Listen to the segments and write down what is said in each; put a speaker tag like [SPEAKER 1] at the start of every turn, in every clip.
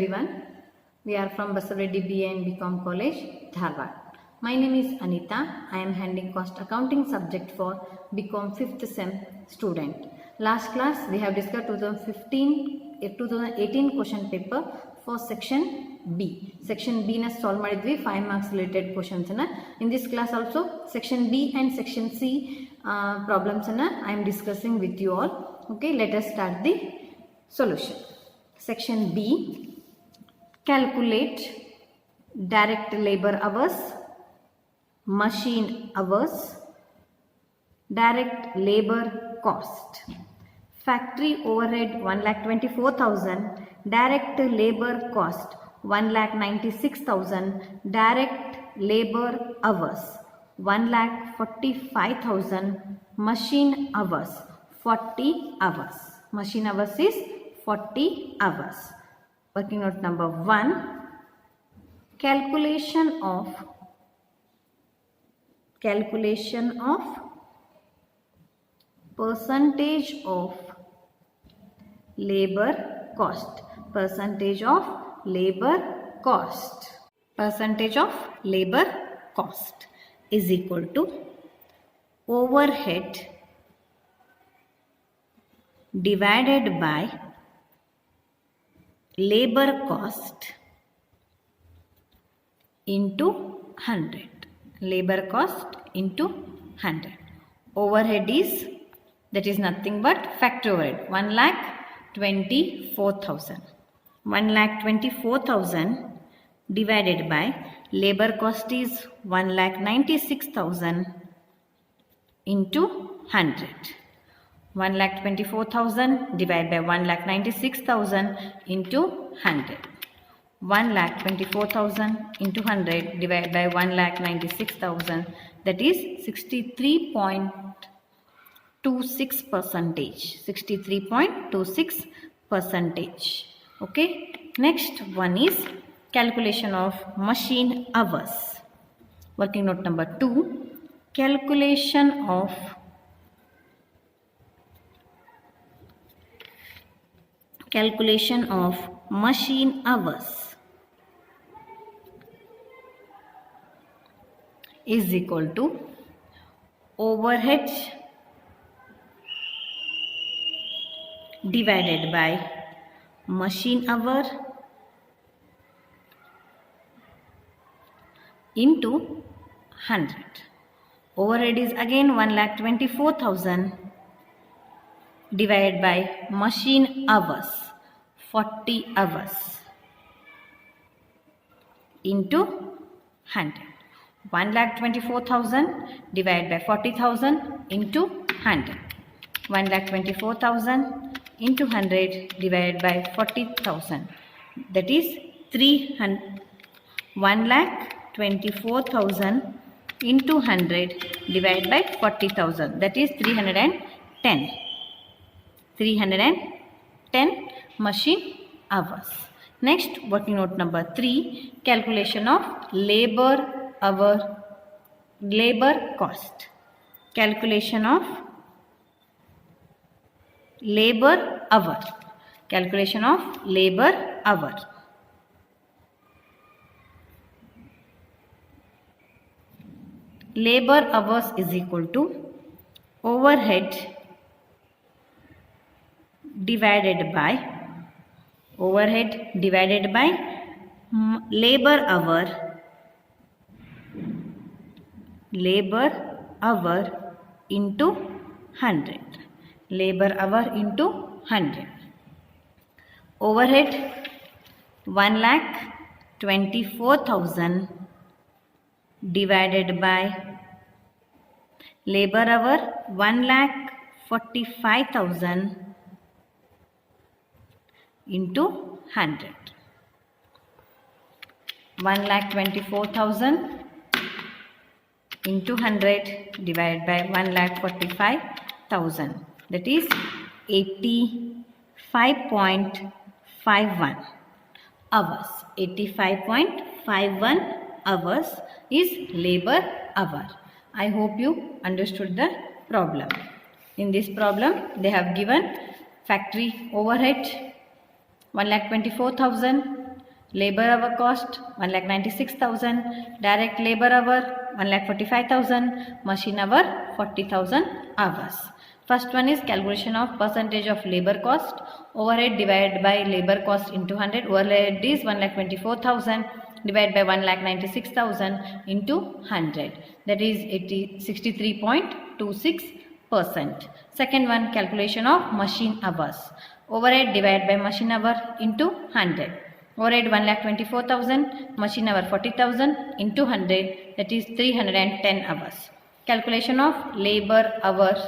[SPEAKER 1] everyone. We are from Basavaraddi BA and BCom College, Dharwad. My name is Anita. I am handling cost accounting subject for BCom 5th sem student. Last class we have discussed 2018 question paper for section B. Section B na solve ಮಾಡಿದ್ವಿ 5 marks related questions na. In this class also section B and section C problems na I am discussing with you all. Okay, let us start the solution. Section B, calculate direct labor hours, machine hours, direct labor cost. Factory overhead 1,24,000, direct labor cost 1,96,000, direct labor hours 1,45,000, machine hours 40 hours. Machine hours is 40 hours. Working note number 1, calculation of percentage of labor cost. Percentage of labor cost. Percentage of labor cost is equal to overhead divided by labor cost into 100. Labor cost into 100. Overhead is, that is nothing but factory overhead, 1,24,000. 1,24,000 divided by labor cost is 1,96,000 into 100. 1,24,000 divided by 1,96,000 into 100. 1,24,000 into 100 divided by 1,96,000, that is 63.26 percentage. 63.26 percentage. Okay. Next one is calculation of machine hours. Working note number 2, calculation of machine hours is equal to overhead divided by machine hour into 100. Overhead is again 1,24,000 divided by machine hours 40 hours into 100. 1,24,000 divided by 40,000 into 100. 1,24,000 into 100 divided by 40,000, that is 1,24,000 into 100 divided by 40,000, that is 310. 310 machine hours. Next, working note number 3, calculation of labor cost. Calculation of labor hour. Calculation of labor hour. Labor hours is equal to overhead divided by labor hour into 100. Labor hour into 100. Overhead 1,24,000 divided by labor hour 1,45,000 into 100. 1,24,000 into 100 divided by 1,45,000, that is 85.51 hours. 85.51 hours is labor hour. I hope you understood the problem. In this problem, they have given factory overhead 1,24,000 Labor hour cost 1,96,000. Direct labor hour 1,45,000. Machine hour 40,000 hours. First one is calculation of percentage of labor cost. Overhead divided by labor cost into 100. Overhead is 1,24,000 divided by 1,96,000 into 100. That is 63.26%. Second one, calculation of machine hours. Overhead divided by machine hour into 100. Overhead 1,24,000, machine hour 40,000 into 100, that is 310 hours. Calculation of labor hours.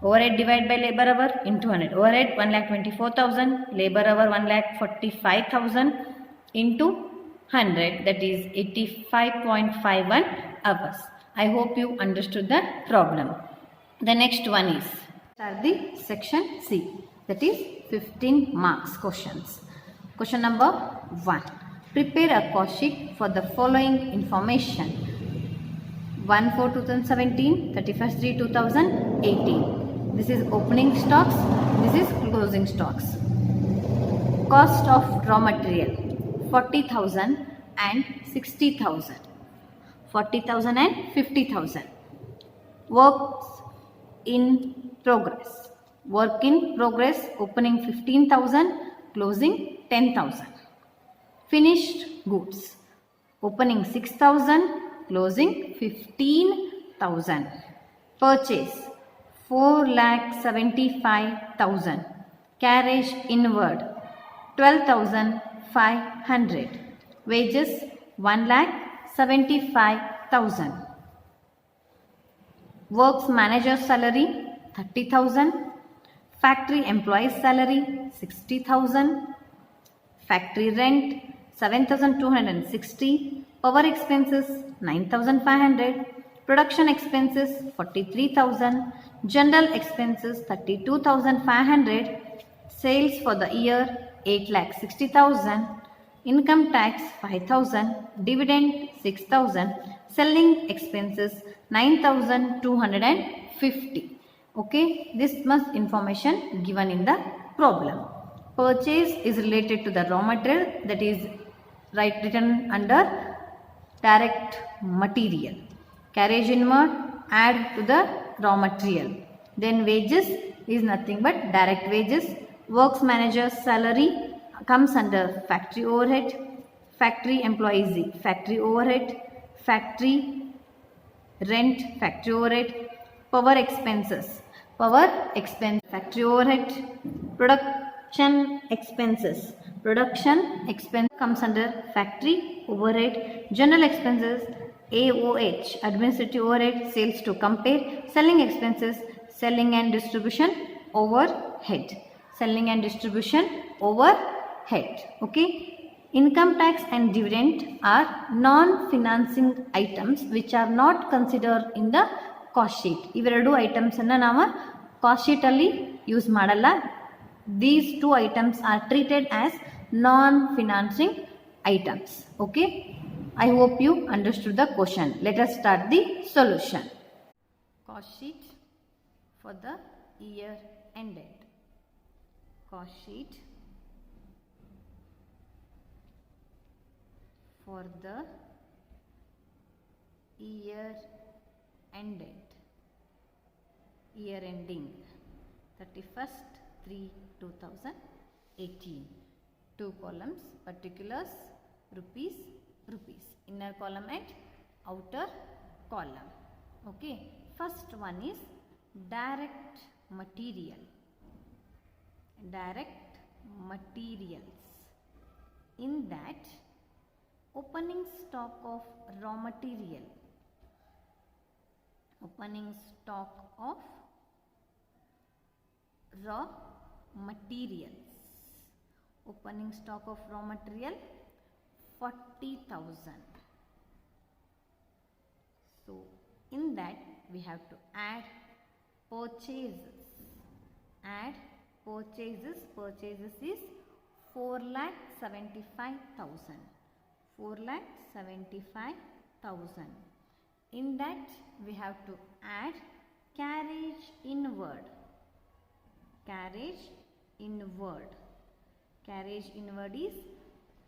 [SPEAKER 1] Overhead divided by labor hour into 100. Overhead 1,24,000, labor hour 1,45,000 into 100, that is 85.51 hours. I hope you understood the problem. The next one is the section C, that is 15 marks questions. Question number 1. Prepare a cost sheet for the following information. 1/4/2017, 31/3/2018. This is opening stocks, this is closing stocks. Cost of raw material 40,000 and 60,000. 40,000 and 50,000. Works in progress. Work in progress, opening 15,000, closing 10,000. Finished goods, opening 6,000, closing 15,000. Purchase 4,75,000. Carriage inward 12,500. Wages 1,75,000. Works manager salary 30,000. Factory employees salary 60,000. Factory rent 7,260. Power expenses 9,500. Production expenses 43,000. General expenses 32,500. Sales for the year 8,60,000. Income tax 5,000. Dividend 6,000. Selling expenses 9,250. Okay, this much information given in the problem. Purchase is related to the raw material, that is written under direct material. Carriage inward, add to the raw material. Then wages is nothing but direct wages. Works manager's salary comes under factory overhead. Factory employees, factory overhead. Factory rent, factory overhead. Power expenses, factory overhead. Production expense comes under factory overhead. General expenses, AOH, administrative overhead, sales to compare. Selling expenses, selling and distribution overhead. Okay. Income tax and dividend are non-financing items which are not considered in the cost sheet. ಇವೆರಡು items ಅನ್ನು ನಾವು cost sheet ಅಲ್ಲಿ use ಮಾಡಲ್ಲ. These two items are treated as non-financing items. Okay. I hope you understood the question. Let us start the solution. Cost sheet for the year ended. Cost sheet for the year ended. Year ending 31/3/2018. Two columns, particulars, rupees. Inner column and outer column. Okay. First one is direct material. Direct materials. In that, opening stock of raw material. Opening stock of raw materials. Opening stock of raw material 40,000. So in that we have to add purchases. Purchases is 4,75,000. 4,75,000. In that we have to add carriage inward. Carriage inward is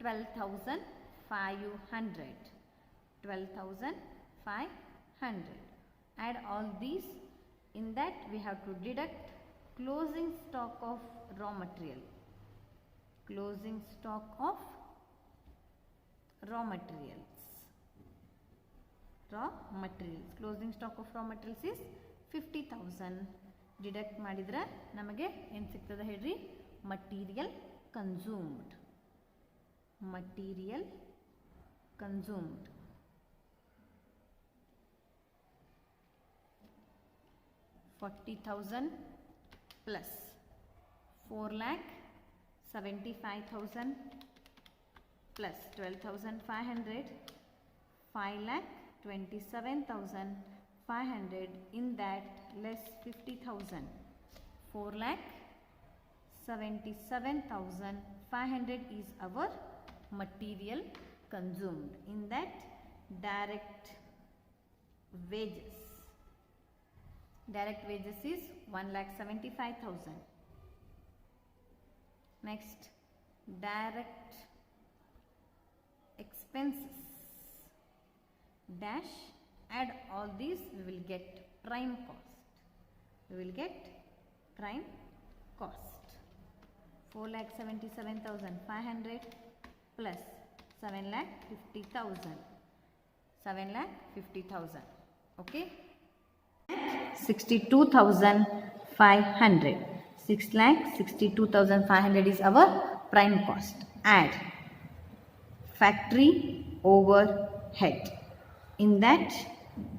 [SPEAKER 1] 12,500. 12,500. Add all these. In that we have to deduct closing stock of raw material. Closing stock of raw materials. Raw materials. Closing stock of raw materials is 50,000. Deduct ಮಾಡಿದ್ರೆ ನಮಗೆ ಏನು ಸಿಗ್ತದೆ ಹೇಳ್ರಿ? Material consumed. Material consumed. 40,000 plus 4,75,000 plus 12,500, 5,27,500. In that less 50,000. 4,77,500 is our material consumed. In that direct wages. Direct wages is 1,75,000. Next, direct expenses. Dash, add all these, we will get prime cost. We will get prime cost. 4,77,500 plus 7,50,000. 7,50,000. Okay. 62,500. 6,62,500 is our prime cost. Add factory overhead. In that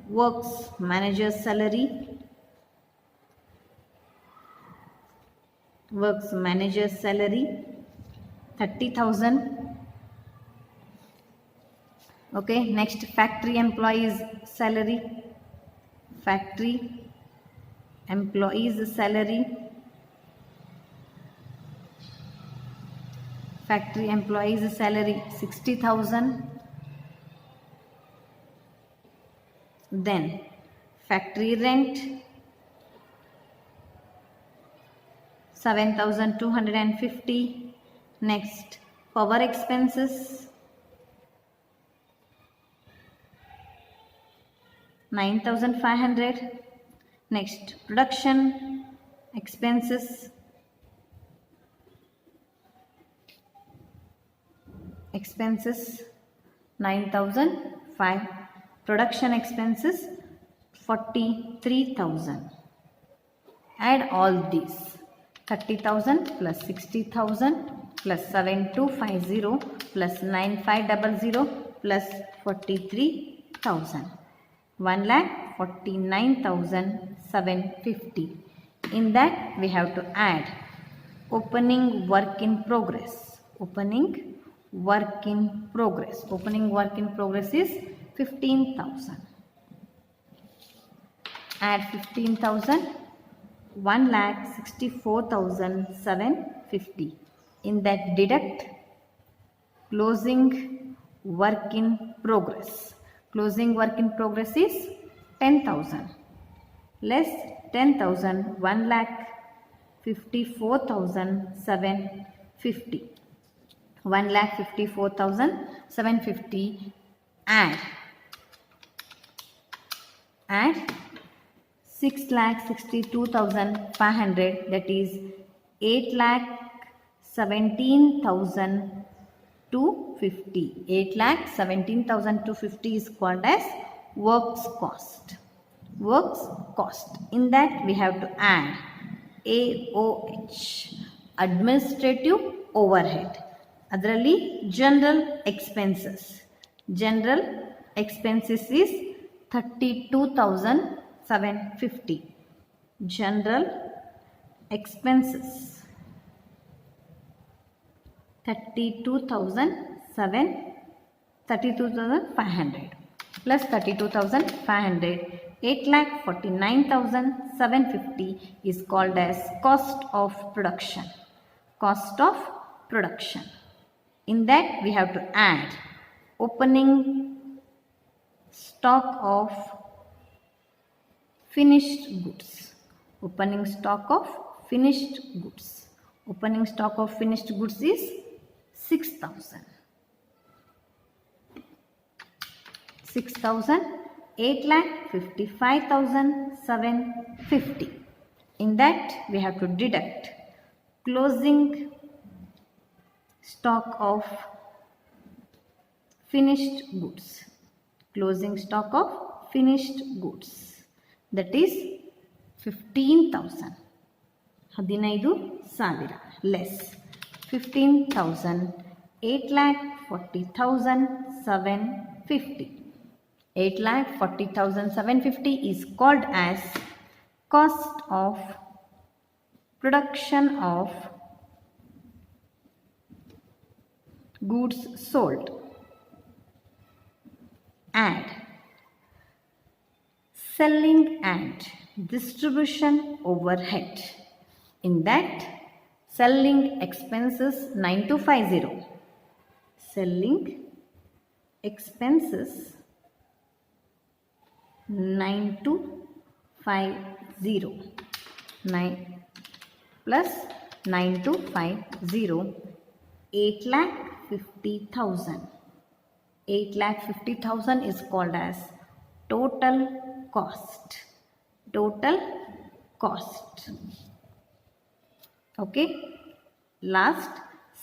[SPEAKER 1] works manager's salary. Works manager's salary 30,000. Okay, next factory employees salary. Factory employees salary. Factory employees salary 60,000. Then factory rent 7,250. Next, power expenses 9,500. Next, production expenses 9,500. Production expenses 43,000. Add all these. 30,000 plus 60,000 plus 7,250 plus 9,500 plus 43,000. 1,49,750. In that we have to add opening work in progress. Opening work in progress. Opening work in progress is 15,000. Add 15,000. 1,64,750. In that deduct closing work in progress. Closing work in progress is 10,000. Less 10,000. 1,54,750. 1,54,750. Add 6,62,500, that is 8,17,250. 8,17,250 is called as works cost. Works cost. In that we have to add AOH, administrative overhead. Adralli general expenses. General expenses is 32,750. General expenses 32,500 plus 32,500. 8,49,750 is called as cost of production. Cost of production. In that we have to add opening stock of finished goods. Opening stock of finished goods. Opening stock of finished goods is 6,000. 6,000, 8,55,750. In that we have to deduct closing stock of finished goods. Closing stock of finished goods, that is 15,000. 15,000 less 15,000, 8,40,750. 8,40,750 is called as cost of production of goods sold. Add selling and distribution overhead. In that, selling expenses 9250. Selling expenses 9250. 9 plus 9250. 8,50,000. 8,50,000 is called as total cost. Total cost. Okay. Last,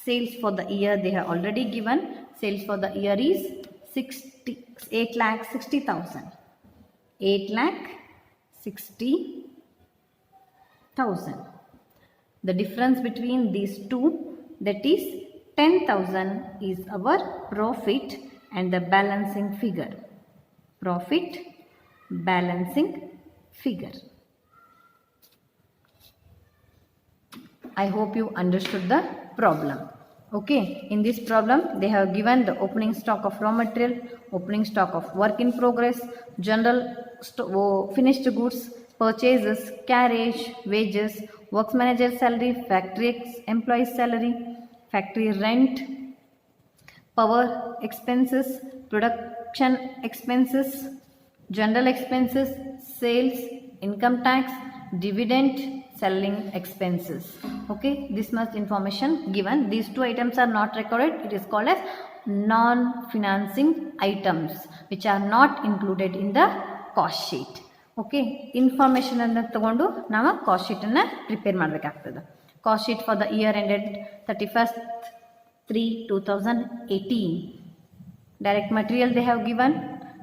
[SPEAKER 1] sales for the year they have already given. Sales for the year is 8,60,000. 8,60,000. The difference between these two, that is 10,000 is our profit and the balancing figure. Profit balancing figure. I hope you understood the problem. Okay, in this problem they have given the opening stock of raw material, opening stock of work in progress, general finished goods, purchases, carriage, wages, works manager salary, factory employee salary, factory rent, power expenses, production expenses, general expenses, sales, income tax, dividend, selling expenses. Okay, this much information given. These two items are not recorded. It is called as non-financing items which are not included in the cost sheet. Okay, information anna tagondu ನಾವು cost sheet ಅನ್ನು prepare ಮಾಡಬೇಕಾಗ್ತದೆ. Cost sheet for the year ended 31/3/2018. Direct material they have given.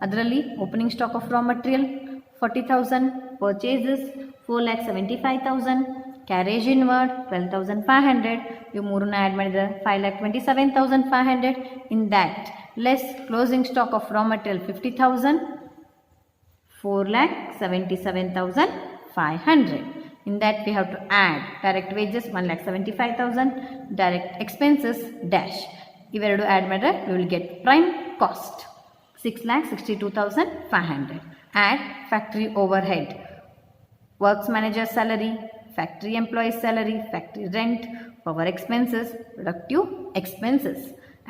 [SPEAKER 1] ಅದರಲ್ಲಿ opening stock of raw material 40,000, purchases 4,75,000, carriage inward 12,500. ಇವು ಮೂರನ್ನ add ಮಾಡಿದರೆ 5,27,500. In that, less closing stock of raw material 50,000, 4,77,500. In that we have to add direct wages 1,75,000, direct expenses dash. ಇವೆರಡು add ಮಾಡಿದ್ರೆ we will get prime cost 6,62,500. Add factory overhead, works manager salary, factory employee salary, factory rent, power expenses, productive expenses.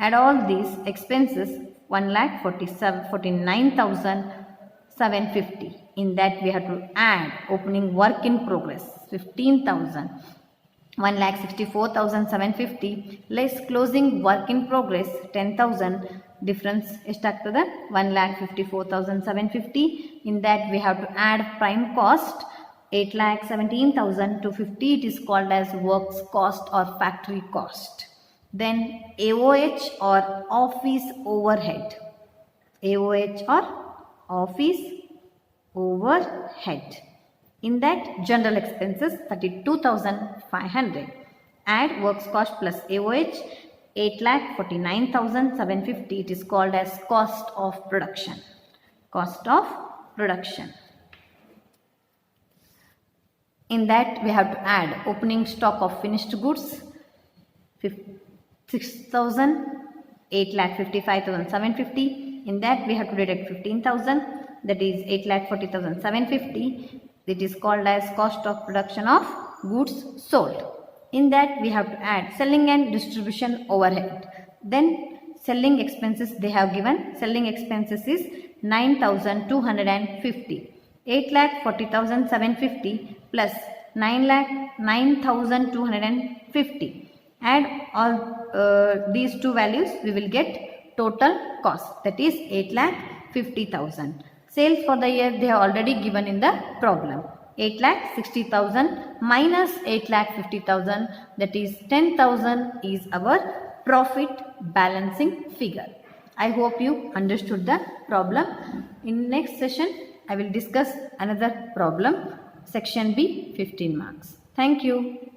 [SPEAKER 1] Add all these expenses 1,49,750. In that we have to add opening work in progress 15,000, 1,64,750 less closing work in progress 10,000. Difference ಎಷ್ಟಾಗ್ತದೆ 1,54,750. In that we have to add prime cost 8,17,250. It is called as works cost or factory cost. Then AOH or office overhead. AOH or office overhead. In that general expenses 32,500. Add works cost plus AOH 8,49,750. It is called as cost of production. Cost of production. In that we have to add opening stock of finished goods 6,000, 8,55,750. In that we have to deduct 15,000, that is 8,40,750. It is called as cost of production of goods sold. In that we have to add selling and distribution overhead. Then selling expenses they have given. Selling expenses is 9,250. 8,40,750 plus 9,250. Add all these two values, we will get total cost, that is 8,50,000. Sales for the year they have already given in the problem. 8,60,000 minus 8,50,000, that is 10,000 is our profit balancing figure. I hope you understood the problem. In next session, I will discuss another problem, section B, 15 marks. Thank you.